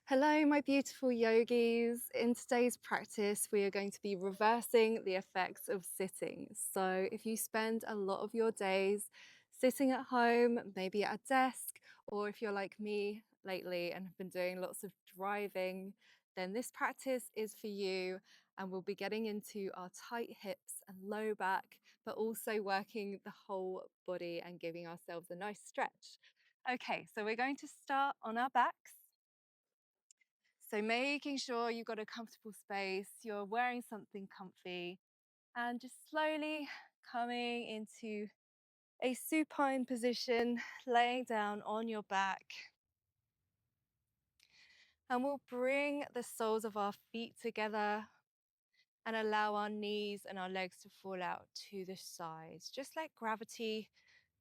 Hello, my beautiful yogis. In today's practice, we are going to be reversing the effects of sitting. So, if you spend a lot of your days sitting at home, maybe at a desk, or if you're like me lately and have been doing lots of driving, then this practice is for you. And we'll be getting into our tight hips and low back, but also working the whole body and giving ourselves a nice stretch. Okay, so we're going to start on our backs. So making sure you've got a comfortable space, you're wearing something comfy, and just slowly coming into a supine position, laying down on your back. And we'll bring the soles of our feet together and allow our knees and our legs to fall out to the sides. Just let gravity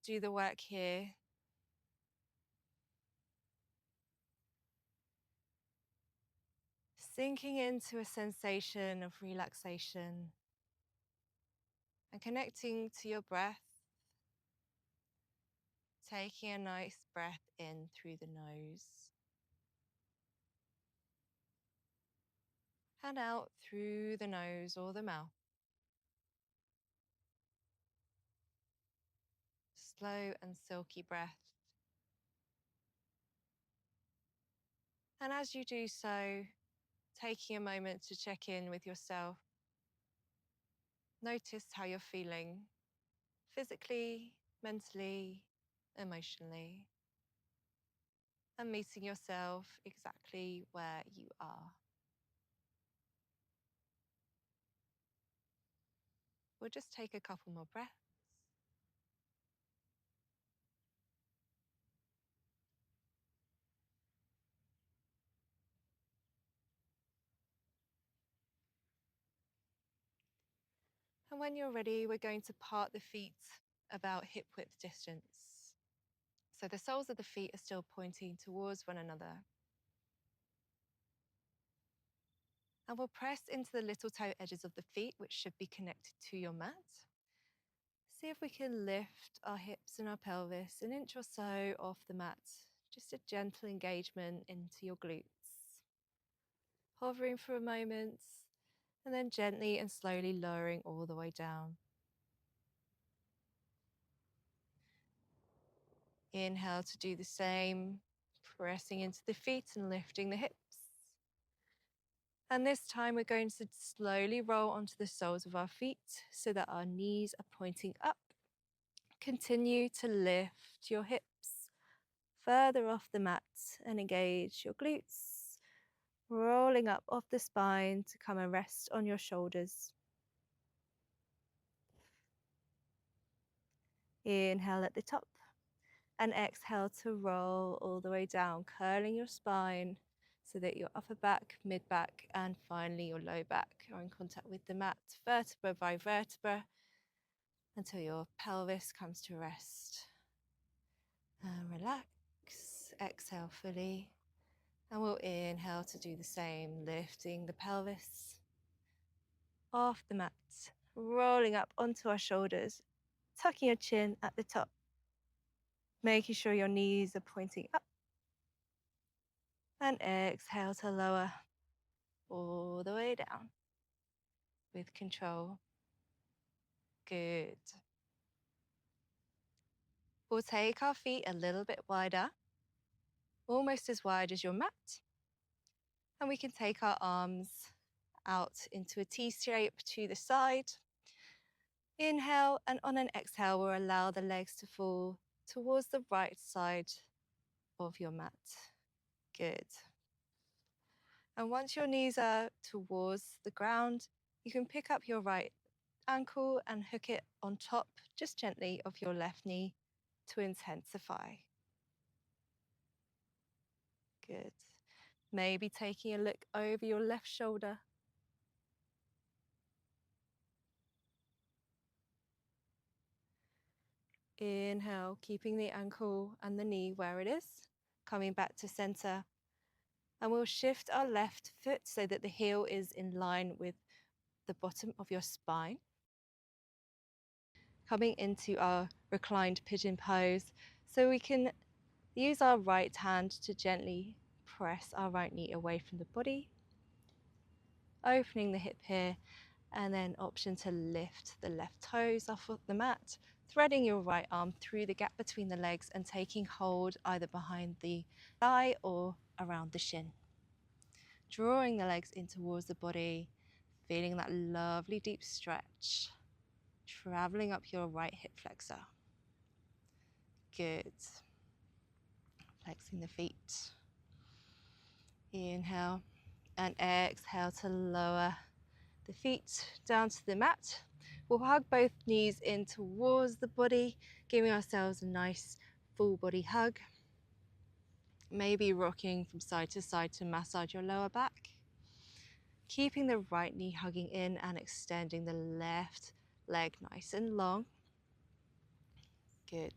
do the work here. Sinking into a sensation of relaxation and connecting to your breath. Taking a nice breath in through the nose and out through the nose or the mouth. Slow and silky breath. And as you do so, taking a moment to check in with yourself. Notice how you're feeling physically, mentally, emotionally, and meeting yourself exactly where you are. We'll just take a couple more breaths. And when you're ready, we're going to part the feet about hip width distance. So the soles of the feet are still pointing towards one another. And we'll press into the little toe edges of the feet, which should be connected to your mat. See if we can lift our hips and our pelvis an inch or so off the mat. Just a gentle engagement into your glutes. Hovering for a moment, and then gently and slowly lowering all the way down. Inhale to do the same, pressing into the feet and lifting the hips. And this time we're going to slowly roll onto the soles of our feet so that our knees are pointing up. Continue to lift your hips further off the mat and engage your glutes, rolling up off the spine to come and rest on your shoulders. Inhale at the top and exhale to roll all the way down, curling your spine so that your upper back, mid back, and finally your low back are in contact with the mat, vertebra by vertebra, until your pelvis comes to rest. And relax, exhale fully, and we'll inhale to do the same, lifting the pelvis off the mat, rolling up onto our shoulders, tucking your chin at the top, making sure your knees are pointing up. And exhale to lower all the way down with control. Good. We'll take our feet a little bit wider, almost as wide as your mat. And we can take our arms out into a T shape to the side. Inhale, and on an exhale, we'll allow the legs to fall towards the right side of your mat. Good. And once your knees are towards the ground, you can pick up your right ankle and hook it on top, just gently, of your left knee to intensify. Good. Maybe taking a look over your left shoulder. Inhale, keeping the ankle and the knee where it is, coming back to center. And we'll shift our left foot so that the heel is in line with the bottom of your spine. Coming into our reclined pigeon pose, so we can use our right hand to gently press our right knee away from the body, opening the hip here, and then option to lift the left toes off of the mat, threading your right arm through the gap between the legs and taking hold either behind the thigh or around the shin. Drawing the legs in towards the body, feeling that lovely deep stretch, traveling up your right hip flexor. Good. Flexing the feet. Inhale and exhale to lower the feet down to the mat. We'll hug both knees in towards the body, giving ourselves a nice full body hug. Maybe rocking from side to massage your lower back. Keeping the right knee hugging in and extending the left leg nice and long. Good.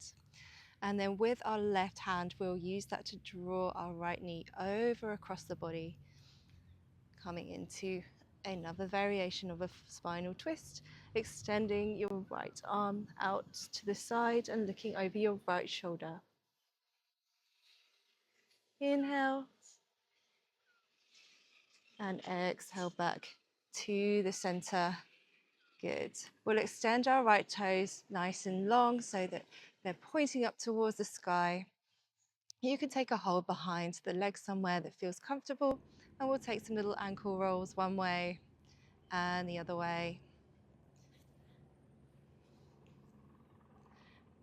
And then with our left hand, we'll use that to draw our right knee over across the body, coming into another variation of a spinal twist, extending your right arm out to the side and looking over your right shoulder. Inhale and exhale back to the center. Good. We'll extend our right toes nice and long so that they're pointing up towards the sky. You can take a hold behind the leg somewhere that feels comfortable, and we'll take some little ankle rolls one way and the other way.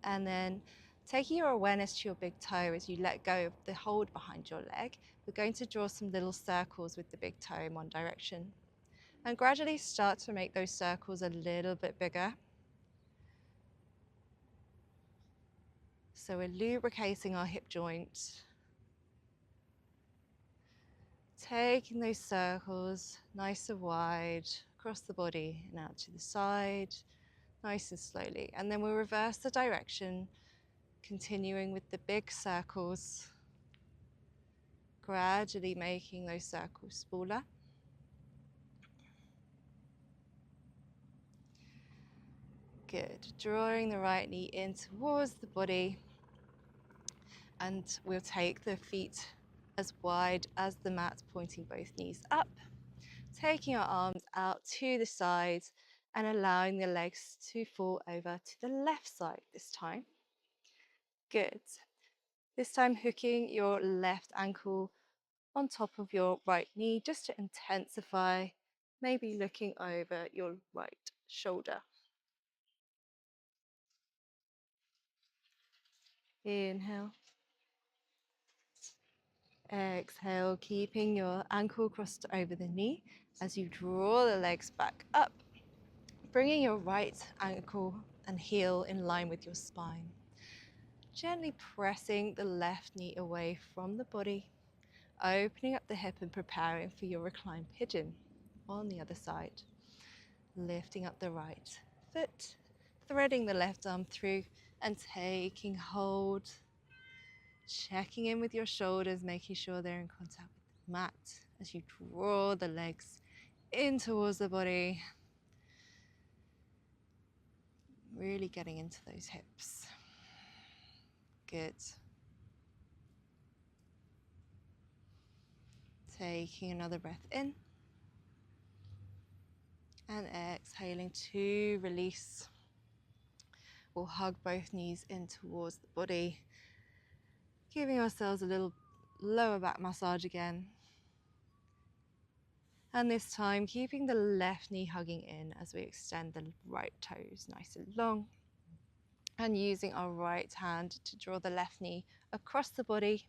And then taking your awareness to your big toe as you let go of the hold behind your leg, we're going to draw some little circles with the big toe in one direction. And gradually start to make those circles a little bit bigger. So we're lubricating our hip joint. Taking those circles nice and wide across the body and out to the side, nice and slowly. And then we'll reverse the direction, continuing with the big circles, gradually making those circles smaller. Good. Drawing the right knee in towards the body, and we'll take the feet as wide as the mat, pointing both knees up, taking our arms out to the sides and allowing the legs to fall over to the left side this time. Good. This time hooking your left ankle on top of your right knee just to intensify, maybe looking over your right shoulder. Inhale. Exhale, keeping your ankle crossed over the knee as you draw the legs back up, bringing your right ankle and heel in line with your spine. Gently pressing the left knee away from the body, opening up the hip and preparing for your reclined pigeon on the other side. Lifting up the right foot, threading the left arm through and taking hold. Checking in with your shoulders, making sure they're in contact with the mat as you draw the legs in towards the body. Really getting into those hips. Good. Taking another breath in. And exhaling to release. We'll hug both knees in towards the body. Giving ourselves a little lower back massage again. And this time, keeping the left knee hugging in as we extend the right toes nice and long. And using our right hand to draw the left knee across the body,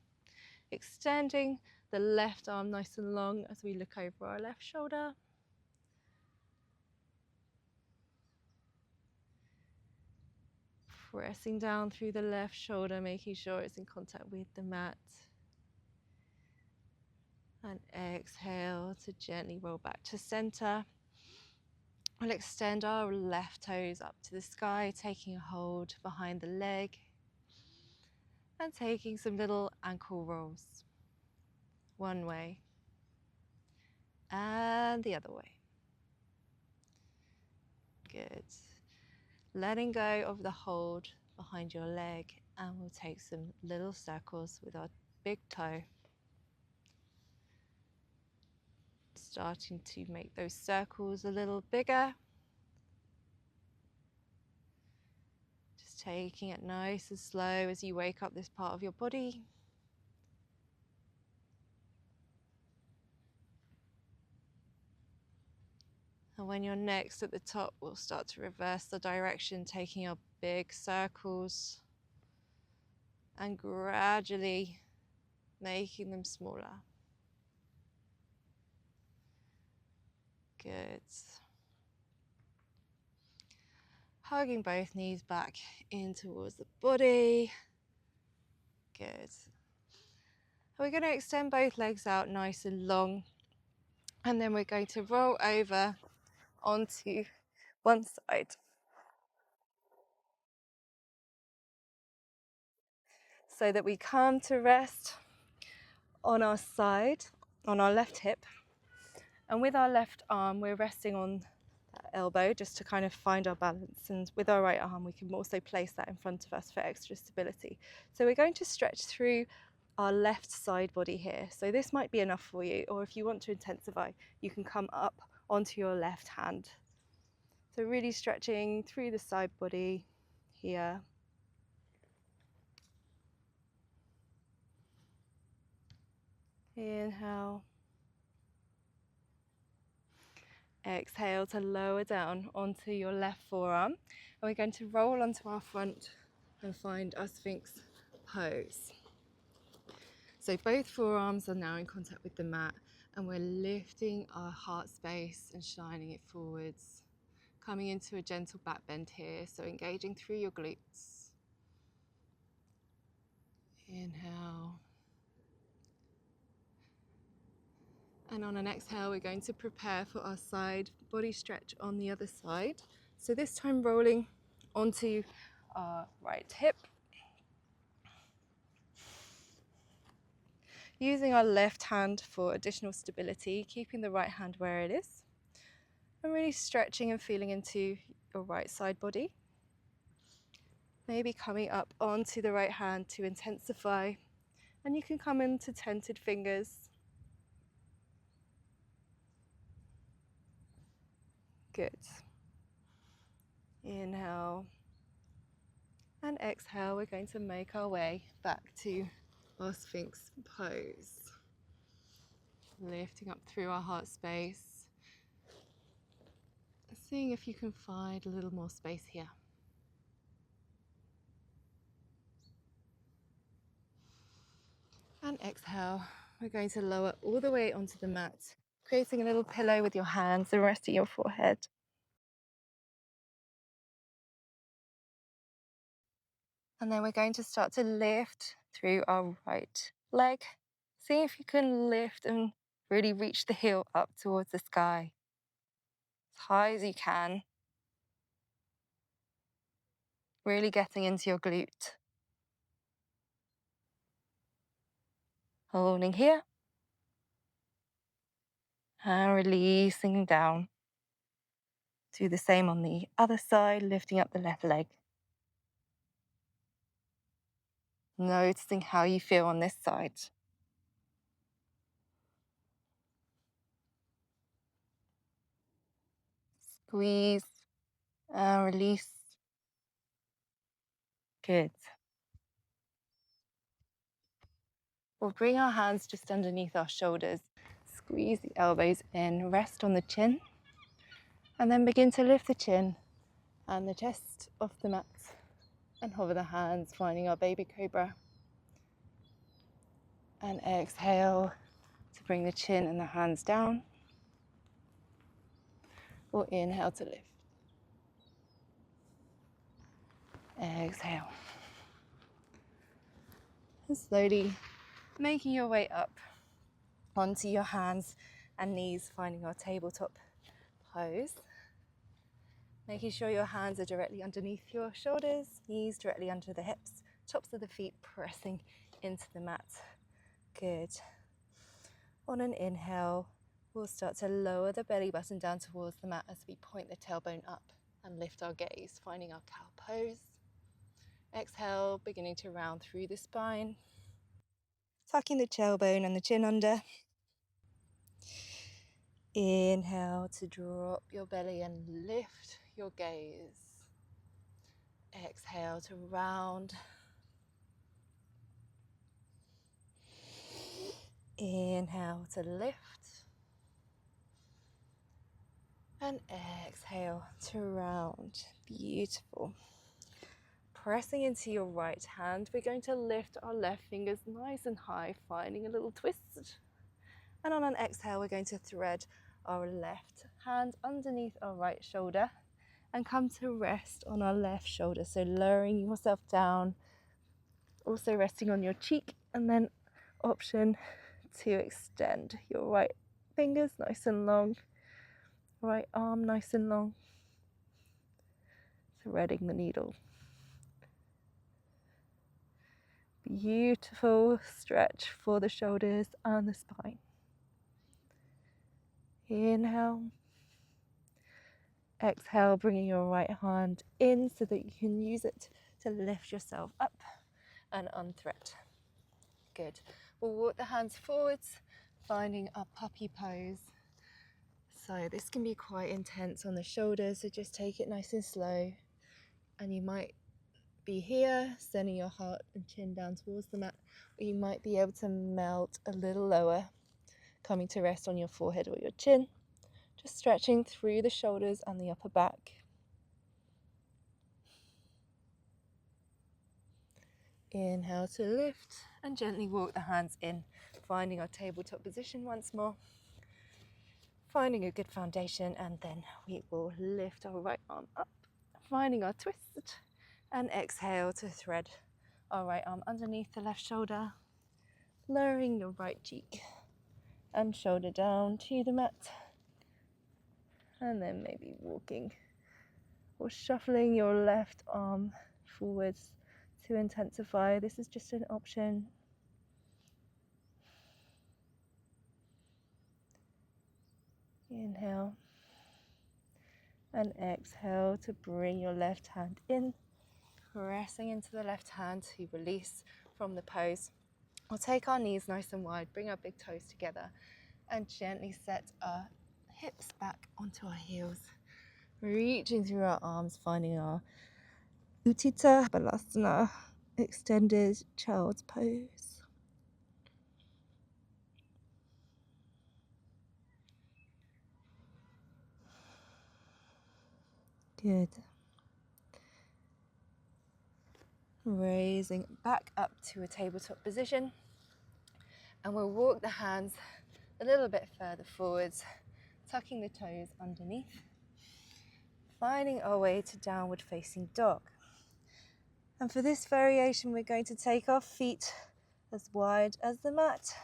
extending the left arm nice and long as we look over our left shoulder. Pressing down through the left shoulder, making sure it's in contact with the mat. And exhale to gently roll back to center. We'll extend our left toes up to the sky, taking a hold behind the leg and taking some little ankle rolls. One way and the other way. Good. Letting go of the hold behind your leg, and we'll take some little circles with our big toe. starting to make those circles a little bigger. Just taking it nice and slow as you wake up this part of your body. And when you're next at the top, we'll start to reverse the direction, taking our big circles and gradually making them smaller. Good. Hugging both knees back in towards the body. Good. We're going to extend both legs out nice and long, and then we're going to roll over onto one side. So that we come to rest on our side, on our left hip. And with our left arm, we're resting on that elbow just to kind of find our balance. And with our right arm, we can also place that in front of us for extra stability. So we're going to stretch through our left side body here. So this might be enough for you, or if you want to intensify, you can come up onto your left hand. So really stretching through the side body here. Inhale. Exhale to lower down onto your left forearm. And we're going to roll onto our front and find our Sphinx pose. So both forearms are now in contact with the mat, and we're lifting our heart space and shining it forwards, coming into a gentle back bend here, so engaging through your glutes. Inhale. And on an exhale, we're going to prepare for our side body stretch on the other side. So this time rolling onto our right hip. Using our left hand for additional stability, keeping the right hand where it is. And really stretching and feeling into your right side body. Maybe coming up onto the right hand to intensify. And you can come into tented fingers. Good. Inhale. And exhale, we're going to make our way back to our Sphinx pose. Lifting up through our heart space. Seeing if you can find a little more space here. And exhale, we're going to lower all the way onto the mat, creating a little pillow with your hands and resting your forehead. And then we're going to start to lift through our right leg. See if you can lift and really reach the heel up towards the sky. As high as you can. Really getting into your glute. Holding here. And releasing down. Do the same on the other side, lifting up the left leg. Noticing how you feel on this side. Squeeze and release. Good. We'll bring our hands just underneath our shoulders. Squeeze the elbows in, rest on the chin. And then begin to lift the chin and the chest off the mat. And hover the hands, finding our baby cobra. And exhale to bring the chin and the hands down. Or inhale to lift. Exhale. And slowly making your way up onto your hands and knees, finding our tabletop pose. Making sure your hands are directly underneath your shoulders, knees directly under the hips, tops of the feet pressing into the mat. Good. On an inhale, we'll start to lower the belly button down towards the mat as we point the tailbone up and lift our gaze, finding our cow pose. Exhale, beginning to round through the spine. Tucking the tailbone and the chin under. Inhale to drop your belly and lift your gaze. Exhale to round. Inhale to lift. And exhale to round. Beautiful. Pressing into your right hand, we're going to lift our left fingers nice and high, finding a little twist. And on an exhale, we're going to thread our left hand underneath our right shoulder and come to rest on our left shoulder. So lowering yourself down, also resting on your cheek, and then option to extend your right fingers nice and long, right arm nice and long, threading the needle. Beautiful stretch for the shoulders and the spine. Inhale. Exhale, bringing your right hand in so that you can use it to lift yourself up and unthread. Good. We'll walk the hands forwards, finding a puppy pose. So this can be quite intense on the shoulders, so just take it nice and slow. And you might be here, sending your heart and chin down towards the mat, or you might be able to melt a little lower, coming to rest on your forehead or your chin. Just stretching through the shoulders and the upper back. Inhale to lift and gently walk the hands in, finding our tabletop position once more. Finding a good foundation, and then we will lift our right arm up, finding our twist, and exhale to thread our right arm underneath the left shoulder, lowering your right cheek and shoulder down to the mat, and then maybe walking or shuffling your left arm forwards to intensify. This is just an option. Inhale and exhale to bring your left hand in, pressing into the left hand to release from the pose. We'll take our knees nice and wide, bring our big toes together, and gently set our hips back onto our heels, reaching through our arms, finding our Utthita Balasana, extended child's pose. Good. Raising back up to a tabletop position, and we'll walk the hands a little bit further forwards, tucking the toes underneath, finding our way to downward facing dog. And for this variation, we're going to take our feet as wide as the mat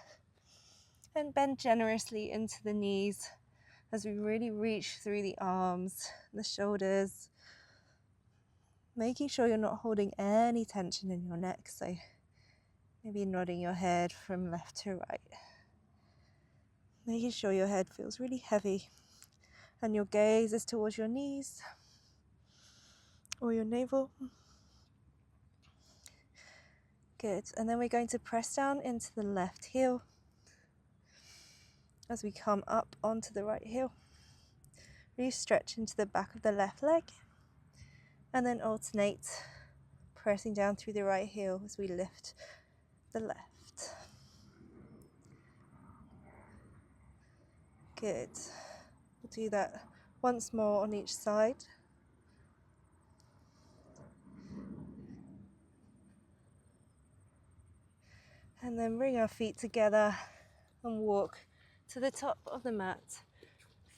and bend generously into the knees as we really reach through the arms, the shoulders, making sure you're not holding any tension in your neck. So maybe nodding your head from left to right, making sure your head feels really heavy and your gaze is towards your knees or your navel. Good. And then we're going to press down into the left heel as we come up onto the right heel. Really stretch into the back of the left leg, and then alternate, pressing down through the right heel as we lift the left. Good. We'll do that once more on each side. And then bring our feet together and walk to the top of the mat,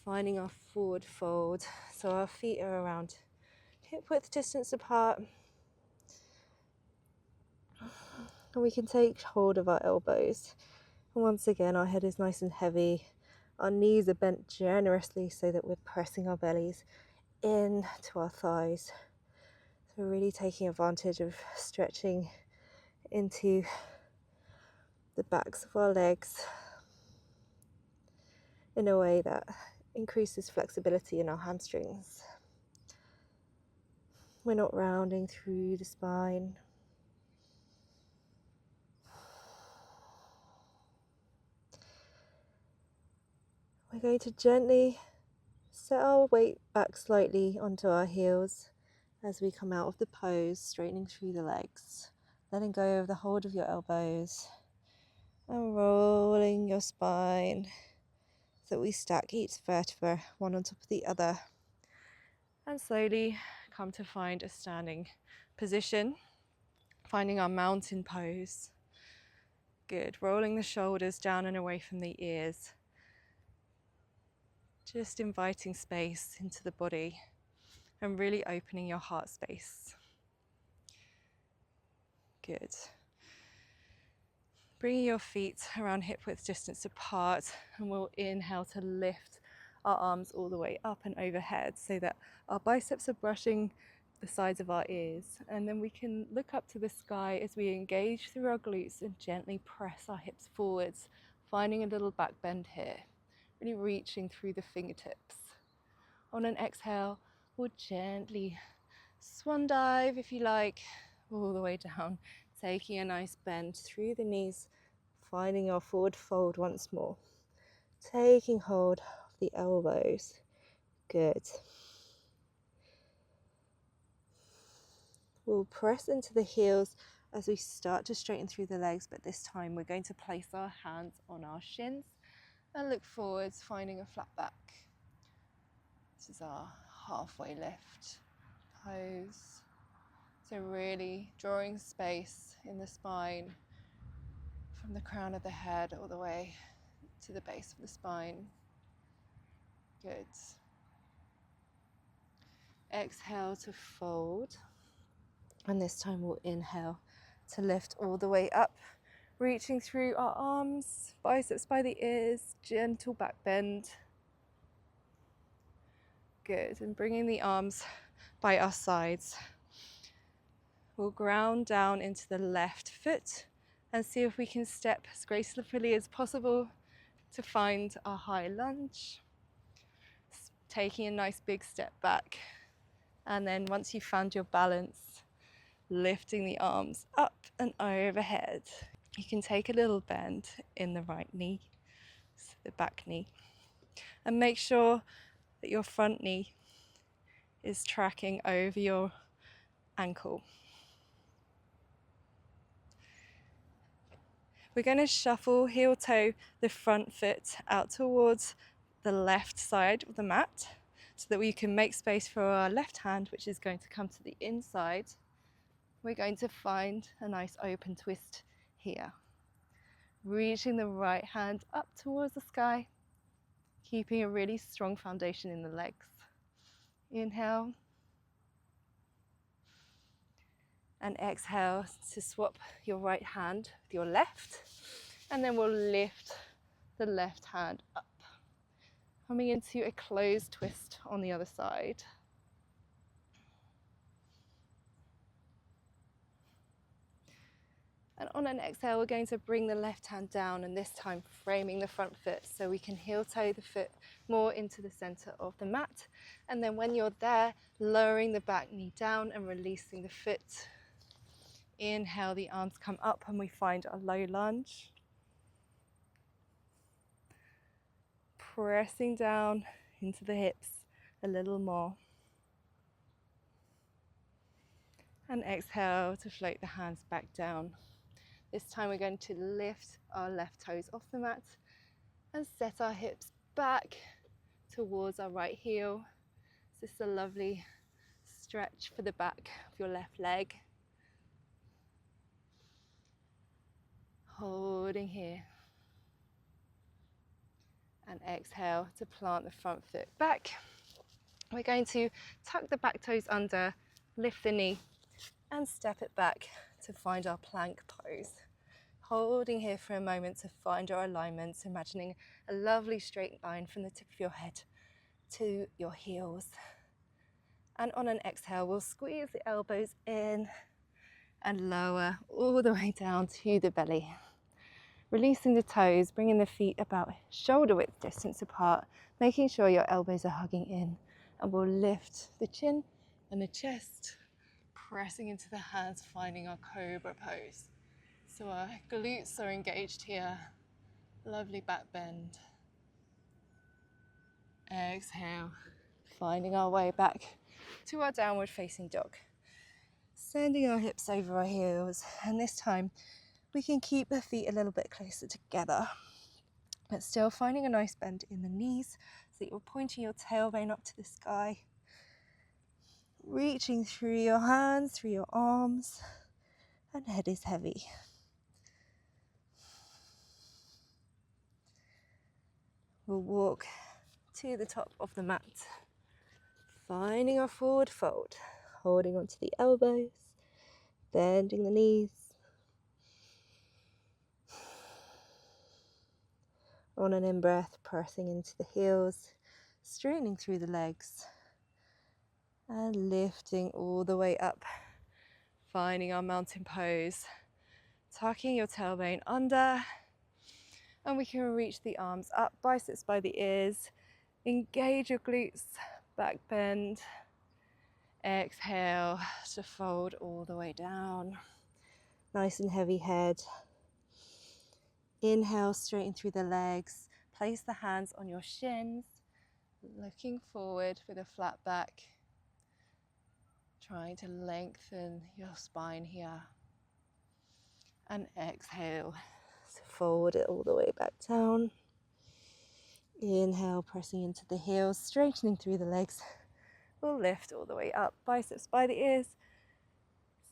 finding our forward fold. So our feet are around hip width distance apart. And we can take hold of our elbows. And once again, our head is nice and heavy. Our knees are bent generously so that we're pressing our bellies into our thighs. So really taking advantage of stretching into the backs of our legs in a way that increases flexibility in our hamstrings. We're not rounding through the spine. We're going to gently set our weight back slightly onto our heels as we come out of the pose, straightening through the legs, letting go of the hold of your elbows and rolling your spine so that we stack each vertebra one on top of the other, and slowly come to find a standing position, finding our mountain pose. Good. Rolling the shoulders down and away from the ears, just inviting space into the body and really opening your heart space. Good. Bringing your feet around hip width distance apart, and we'll inhale to lift our arms all the way up and overhead so that our biceps are brushing the sides of our ears, and then we can look up to the sky as we engage through our glutes and gently press our hips forwards, finding a little back bend here, really reaching through the fingertips. On an exhale, we'll gently swan dive, if you like, all the way down, taking a nice bend through the knees, finding our forward fold once more, taking hold of the elbows. Good. We'll press into the heels as we start to straighten through the legs, but this time we're going to place our hands on our shins and look forwards, finding a flat back. This is our halfway lift pose. So really drawing space in the spine from the crown of the head all the way to the base of the spine. Good. Exhale to fold. And this time we'll inhale to lift all the way up, reaching through our arms, biceps by the ears, gentle back bend. Good. And bringing the arms by our sides. We'll ground down into the left foot and see if we can step as gracefully as possible to find our high lunge. Taking a nice big step back. And then once you've found your balance, lifting the arms up and overhead. You can take a little bend in the right knee, so the back knee, and make sure that your front knee is tracking over your ankle. We're going to shuffle heel toe the front foot out towards the left side of the mat so that we can make space for our left hand, which is going to come to the inside. We're going to find a nice open twist here. Reaching the right hand up towards the sky, keeping a really strong foundation in the legs. Inhale. And exhale to swap your right hand with your left. And then we'll lift the left hand up, coming into a closed twist on the other side. And on an exhale, we're going to bring the left hand down, and this time framing the front foot so we can heel toe the foot more into the center of the mat. And then when you're there, lowering the back knee down and releasing the foot. Inhale, the arms come up and we find a low lunge. Pressing down into the hips a little more. And exhale to float the hands back down. This time we're going to lift our left toes off the mat and set our hips back towards our right heel. This is a lovely stretch for the back of your left leg. Holding here. And exhale to plant the front foot back. We're going to tuck the back toes under, lift the knee and step it back to find our plank pose. Holding here for a moment to find our alignment, imagining a lovely straight line from the tip of your head to your heels. And on an exhale, we'll squeeze the elbows in and lower all the way down to the belly. Releasing the toes, bringing the feet about shoulder width distance apart, making sure your elbows are hugging in, and we'll lift the chin and the chest, pressing into the hands, finding our cobra pose. So our glutes are engaged here, lovely back bend. Exhale, finding our way back to our downward facing dog. Sending our hips over our heels, and this time we can keep the feet a little bit closer together, but still finding a nice bend in the knees so that you're pointing your tailbone up to the sky, reaching through your hands, through your arms, and head is heavy. We'll walk to the top of the mat, finding our forward fold, holding onto the elbows, bending the knees. On an in-breath, pressing into the heels, straightening through the legs, and lifting all the way up, finding our mountain pose, tucking your tailbone under, and we can reach the arms up, biceps by the ears, engage your glutes, back bend, exhale to fold all the way down, nice and heavy head. Inhale, straighten through the legs, place the hands on your shins, looking forward with a flat back, trying to lengthen your spine here. And exhale, so fold it all the way back down. Inhale, pressing into the heels, straightening through the legs. We'll lift all the way up, biceps by the ears,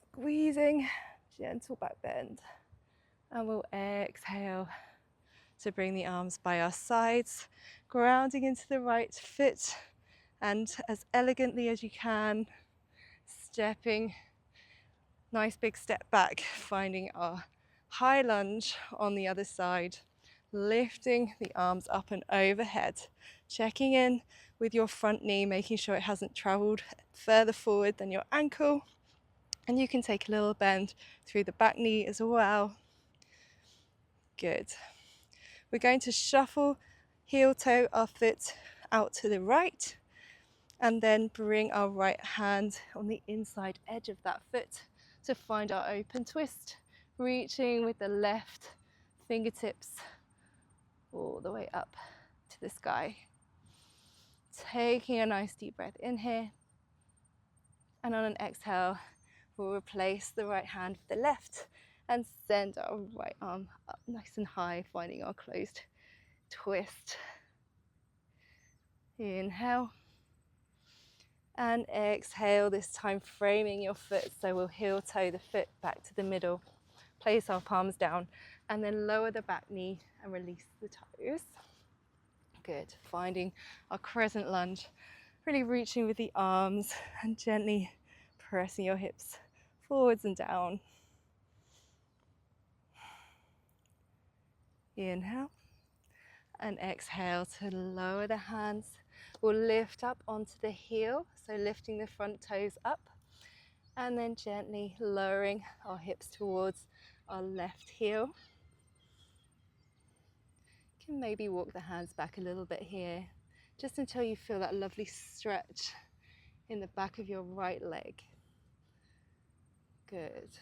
squeezing, gentle back bend. And we'll exhale to bring the arms by our sides, grounding into the right foot, and as elegantly as you can, stepping, nice big step back, finding our high lunge on the other side, lifting the arms up and overhead, checking in with your front knee, making sure it hasn't traveled further forward than your ankle, and you can take a little bend through the back knee as well. Good. We're going to shuffle heel toe our foot out to the right, and then bring our right hand on the inside edge of that foot to find our open twist, reaching with the left fingertips all the way up to the sky. Taking a nice deep breath in here, and on an exhale, we'll replace the right hand with the left and send our right arm up nice and high, finding our closed twist. Inhale. And exhale, this time framing your foot, so we'll heel toe the foot back to the middle, place our palms down, and then lower the back knee and release the toes. Good, finding our crescent lunge, really reaching with the arms and gently pressing your hips forwards and down. Inhale, and exhale to lower the hands. We'll lift up onto the heel, so lifting the front toes up, and then gently lowering our hips towards our left heel. You can maybe walk the hands back a little bit here, just until you feel that lovely stretch in the back of your right leg. Good.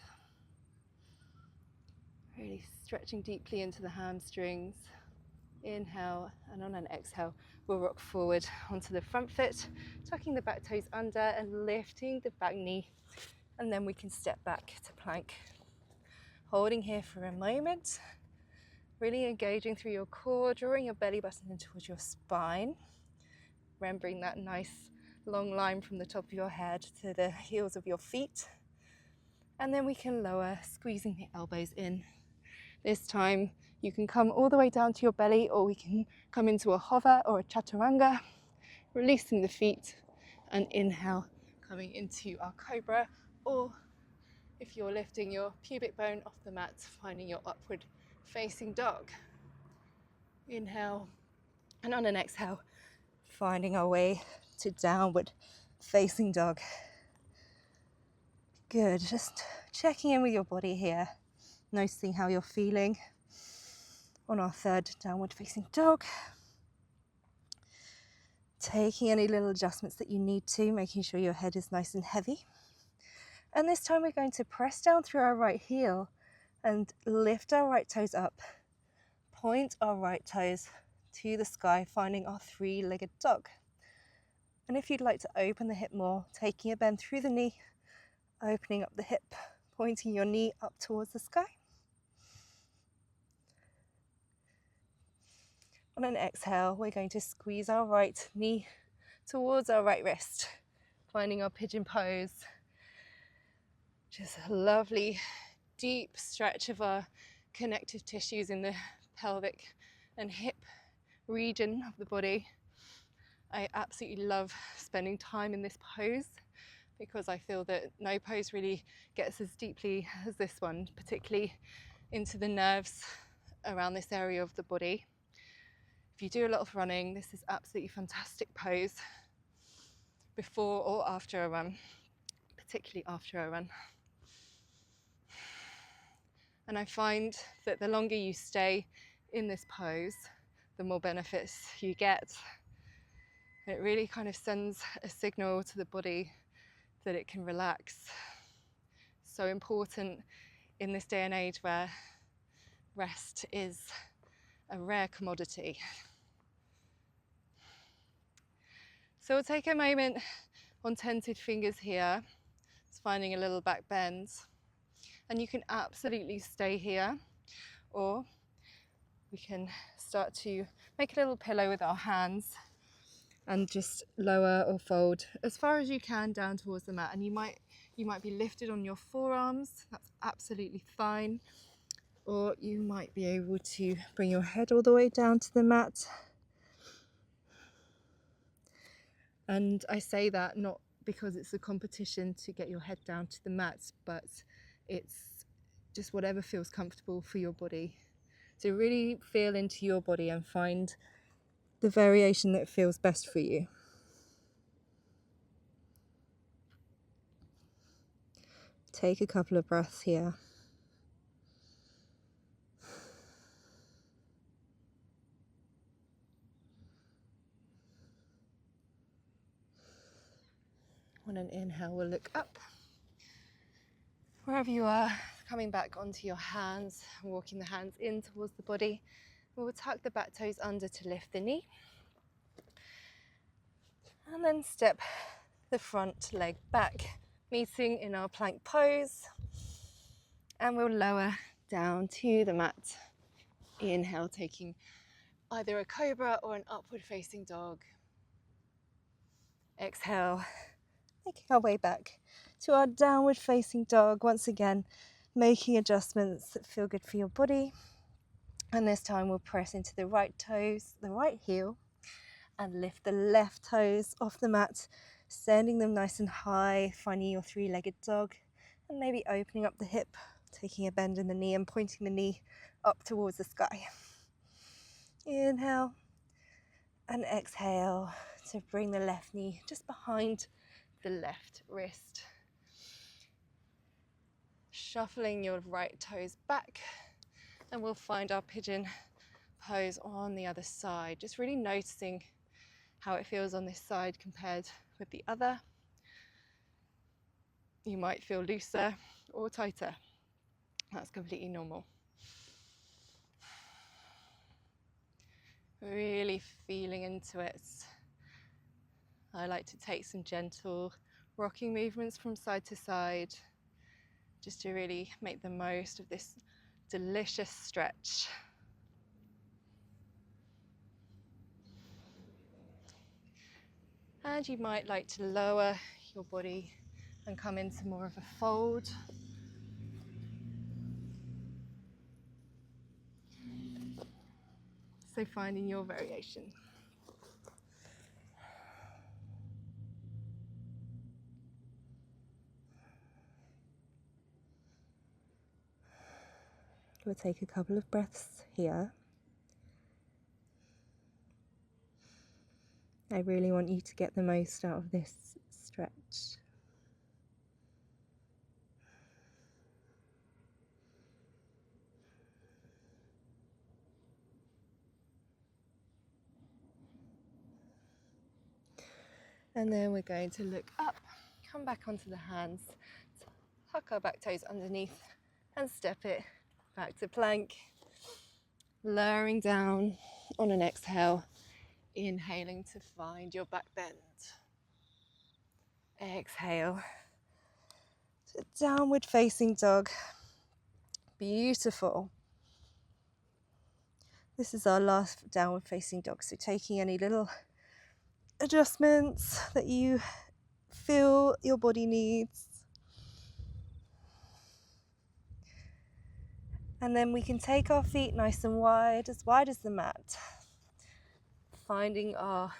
Really stretching deeply into the hamstrings. Inhale, and on an exhale, we'll rock forward onto the front foot, tucking the back toes under and lifting the back knee, and then we can step back to plank. Holding here for a moment, really engaging through your core, drawing your belly button in towards your spine, remembering that nice long line from the top of your head to the heels of your feet, and then we can lower, squeezing the elbows in. This time you can come all the way down to your belly, or we can come into a hover or a chaturanga, releasing the feet, and inhale, coming into our cobra, or if you're lifting your pubic bone off the mat, finding your upward facing dog. Inhale, and on an exhale, finding our way to downward facing dog. Good, just checking in with your body here, noticing how you're feeling on our third downward facing dog. Taking any little adjustments that you need to, making sure your head is nice and heavy. And this time we're going to press down through our right heel and lift our right toes up, point our right toes to the sky, finding our three-legged dog. And if you'd like to open the hip more, taking a bend through the knee, opening up the hip, pointing your knee up towards the sky. On an exhale, we're going to squeeze our right knee towards our right wrist, finding our pigeon pose. Just a lovely deep stretch of our connective tissues in the pelvic and hip region of the body. I absolutely love spending time in this pose because I feel that no pose really gets as deeply as this one, particularly into the nerves around this area of the body. If you do a lot of running, this is absolutely fantastic pose before or after a run, particularly after a run. And I find that the longer you stay in this pose, the more benefits you get. It really kind of sends a signal to the body that it can relax. So important in this day and age where rest is a rare commodity. So we'll take a moment on tented fingers here, just finding a little back bend. And you can absolutely stay here, or we can start to make a little pillow with our hands and just lower or fold as far as you can down towards the mat. And you might be lifted on your forearms, that's absolutely fine. Or you might be able to bring your head all the way down to the mat. And I say that not because it's a competition to get your head down to the mat, but it's just whatever feels comfortable for your body. So really feel into your body and find the variation that feels best for you. Take a couple of breaths here. On an inhale, we'll look up. Wherever you are, coming back onto your hands, walking the hands in towards the body. We'll tuck the back toes under to lift the knee. And then step the front leg back, meeting in our plank pose. And we'll lower down to the mat. Inhale, taking either a cobra or an upward facing dog. Exhale, making our way back to our downward facing dog. Once again, making adjustments that feel good for your body. And this time we'll press into the right toes, the right heel, and lift the left toes off the mat, standing them nice and high, finding your three-legged dog, and maybe opening up the hip, taking a bend in the knee and pointing the knee up towards the sky. Inhale and exhale to bring the left knee just behind the left wrist. Shuffling your right toes back, and we'll find our pigeon pose on the other side. Just really noticing how it feels on this side compared with the other. You might feel looser or tighter. That's completely normal. Really feeling into it. I like to take some gentle rocking movements from side to side, just to really make the most of this delicious stretch. And you might like to lower your body and come into more of a fold. So finding your variation. We'll take a couple of breaths here. I really want you to get the most out of this stretch. And then we're going to look up, come back onto the hands, tuck our back toes underneath and step it back to plank, lowering down On an exhale, inhaling to find your back bend. Exhale to downward facing dog. Beautiful. This is our last downward facing dog, so taking any little adjustments that you feel your body needs. And then we can take our feet nice and wide as the mat. Finding our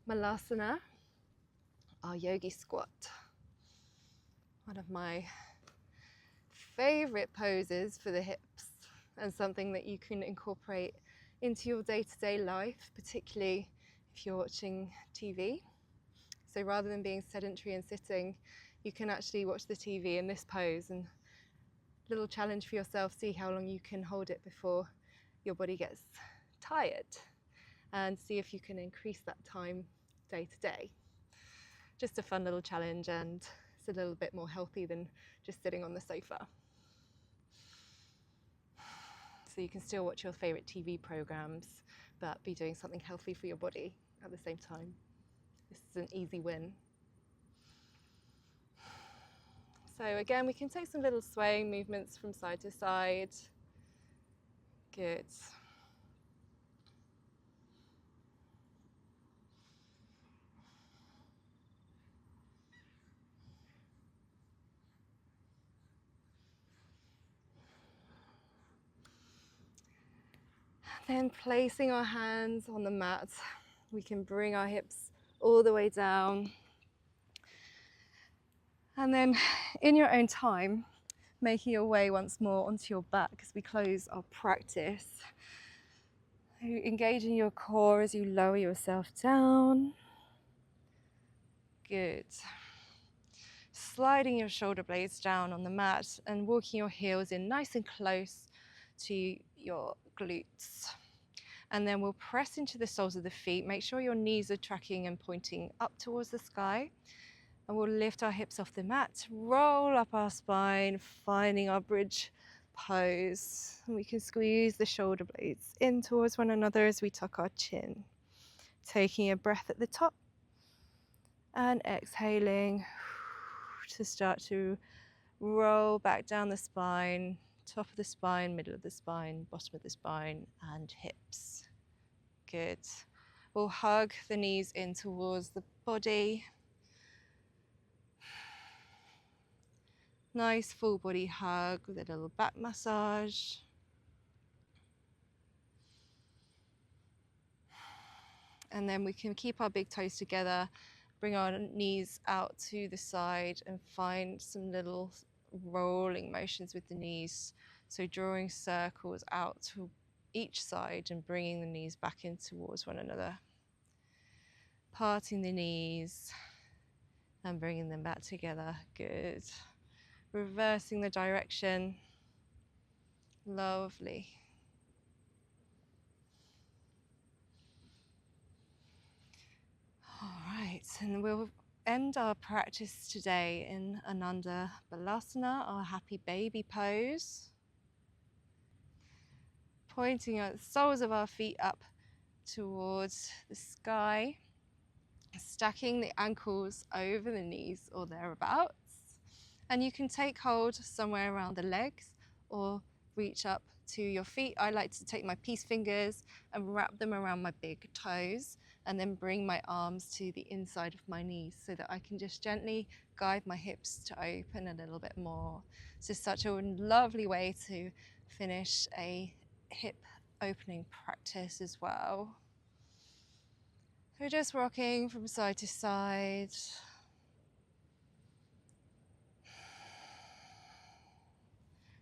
Malasana, our yogi squat. One of my favorite poses for the hips, and something that you can incorporate into your day-to-day life, particularly if you're watching TV. So rather than being sedentary and sitting, you can actually watch the TV in this pose, and little challenge for yourself, see how long you can hold it before your body gets tired, and see if you can increase that time day to day. Just a fun little challenge, and it's a little bit more healthy than just sitting on the sofa. So you can still watch your favorite TV programs, but be doing something healthy for your body at the same time. This is an easy win. So again, we can take some little swaying movements from side to side. Good. Then placing our hands on the mat, we can bring our hips all the way down. And then in your own time, making your way once more onto your back as we close our practice. Engaging your core as you lower yourself down. Good. Sliding your shoulder blades down on the mat and walking your heels in nice and close to your glutes. And then we'll press into the soles of the feet. Make sure your knees are tracking and pointing up towards the sky. And we'll lift our hips off the mat, roll up our spine, finding our bridge pose. And we can squeeze the shoulder blades in towards one another as we tuck our chin. Taking a breath at the top and exhaling to start to roll back down the spine, top of the spine, middle of the spine, bottom of the spine, and hips. Good. We'll hug the knees in towards the body. Nice full body hug with a little back massage. And then we can keep our big toes together, bring our knees out to the side and find some little rolling motions with the knees. So drawing circles out to each side and bringing the knees back in towards one another. Parting the knees and bringing them back together. Good. Reversing the direction. Lovely. All right, and we'll end our practice today in Ananda Balasana, our happy baby pose. Pointing our soles of our feet up towards the sky, stacking the ankles over the knees or thereabouts. And you can take hold somewhere around the legs or reach up to your feet. I like to take my peace fingers and wrap them around my big toes and then bring my arms to the inside of my knees so that I can just gently guide my hips to open a little bit more. It's just such a lovely way to finish a hip opening practice as well. So just rocking from side to side.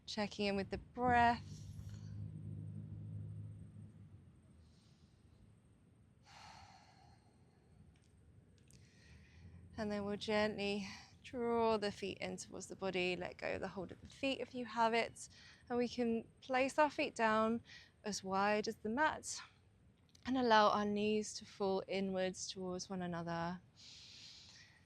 Checking in with the breath. And then we'll gently draw the feet in towards the body, let go of the hold of the feet if you have it. And we can place our feet down as wide as the mat and allow our knees to fall inwards towards one another.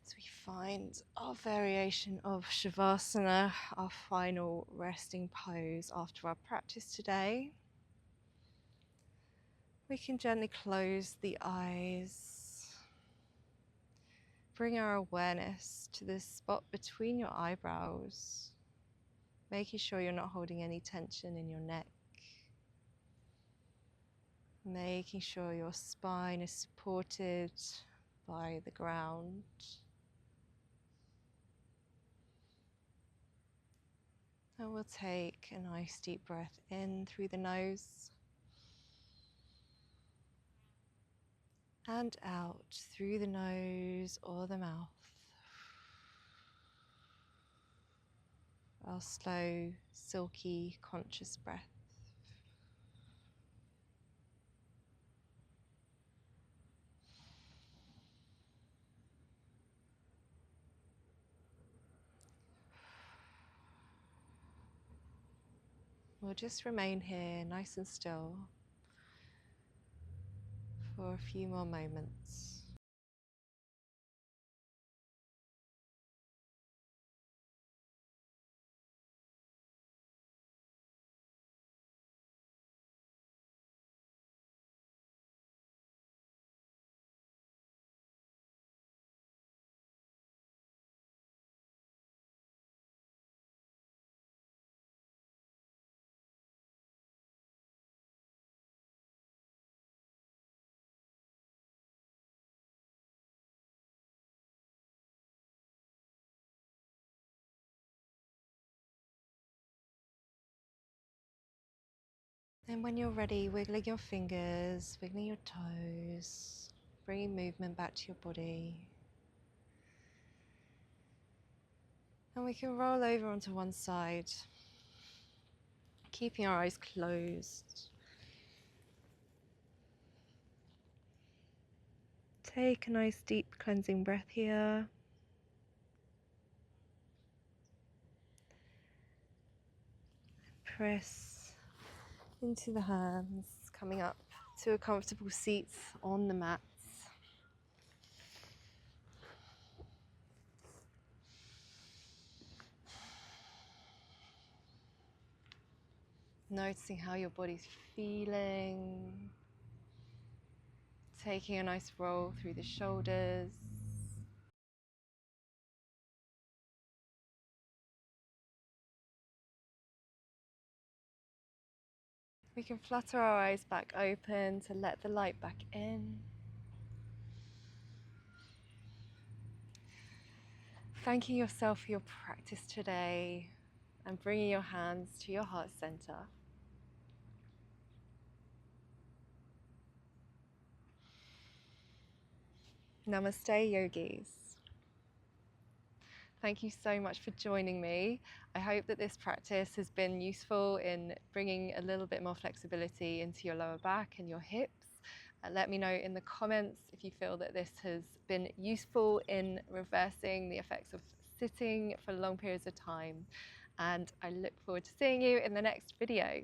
So we find our variation of Shavasana, our final resting pose after our practice today. We can gently close the eyes. Bring our awareness to this spot between your eyebrows, making sure you're not holding any tension in your neck. Making sure your spine is supported by the ground. And we'll take a nice deep breath in through the nose and out through the nose or the mouth. Our slow, silky, conscious breath. We'll just remain here nice and still for a few more moments. And when you're ready, wiggling your fingers, wiggling your toes, bringing movement back to your body. And we can roll over onto one side, keeping our eyes closed. Take a nice deep cleansing breath here. Press into the hands, coming up to a comfortable seat on the mats. Noticing how your body's feeling. Taking a nice roll through the shoulders. We can flutter our eyes back open to let the light back in. Thanking yourself for your practice today and bringing your hands to your heart center. Namaste, yogis. Thank you so much for joining me. I hope that this practice has been useful in bringing a little bit more flexibility into your lower back and your hips. Let me know in the comments if you feel that this has been useful in reversing the effects of sitting for long periods of time. And I look forward to seeing you in the next video.